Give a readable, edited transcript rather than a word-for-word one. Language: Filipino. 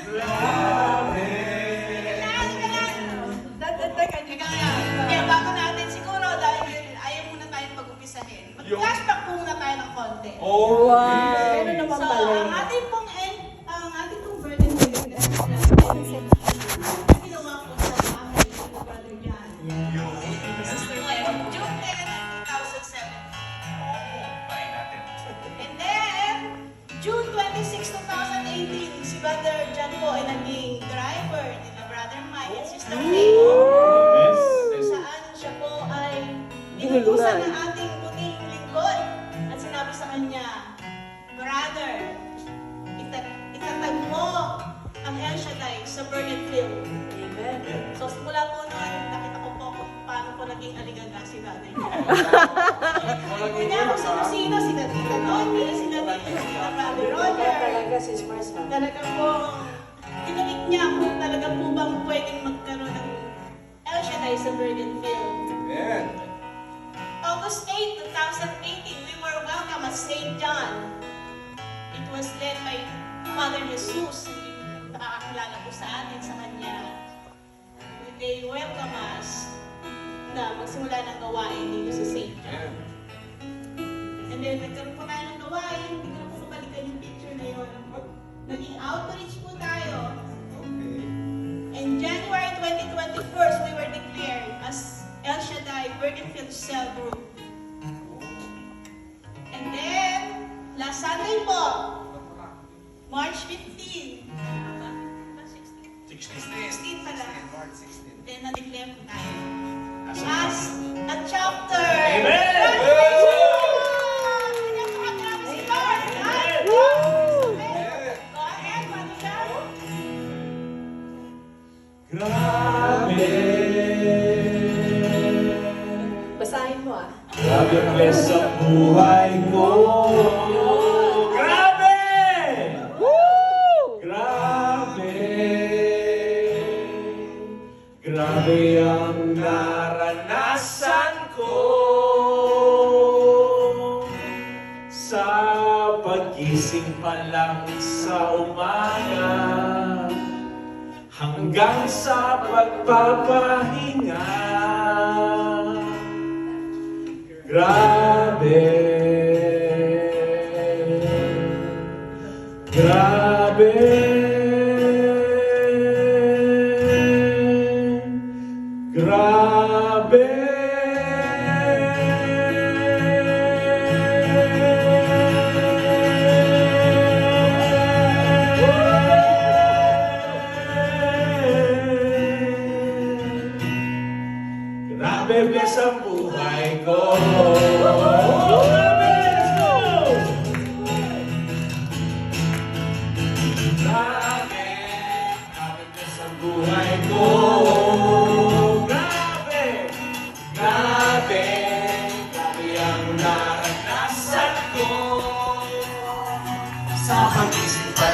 Grabe! Kaya bago natin siguro, dahil ayaw muna tayong pag-umpisahin, mag-flashback po muna tayo ng konti. Oh, Wow! Ano naman So, pala? ang ating pong burden ginawa po sa bahay ni Brother John. June 10, 2007. And then, June 26, 2018, si Brother John po ay naging driver ni Brother Mike at Sister Faye. Yes. Saan siya po ay inutusan ng ating puting lingkod at sinabi sa kanya, Brother, itatag mo ang El Shaddai sa Burden Field. Amen. So simula po noon, nakita ko po kung paano po naging aligaga si Brother. Hindi niya ako sino-sino, sina Tita Tony, sina Brother Roger. Talaga si Mars ha? Talaga po, tinulik niya kung talaga po bang pwedeng magkaroon ng El Shaddai sa Burden Field. Amen. August 8, 2018, we were welcome at St. John. It was led by Father Jesus. Nakakakilala po sa atin, sa kanya. They welcome us na magsimula ng gawain dito sa St. John. And then, nagkaroon po tayo ng gawain. Hindi ko na po mabalikan yung picture na yun. Naging outreach po tayo. In January 2021, we were declared as El Shaddai Burdenfield Cell Group. And then, last Sunday po, March 15. 16 pala. Then, na-declare po tayo. As a chapter. Amen! Pinapakagrabe si Lord. Right? Go ahead, Father John. Grabe! Basahin mo ah. Grabe bless ang buhay ko! Grabe! Grabe! Grabe ang naranasan ko sa pagising pa lang sa umaga hanggang sa pagpapahinga. Grabe, grabe, grabe. Grabe bless ang buhay ko. Grabe, let's go! Grabe, grabe bless ang buhay ko. Grabe, grabe, grabe ang naranasan ko. Sa pagising pa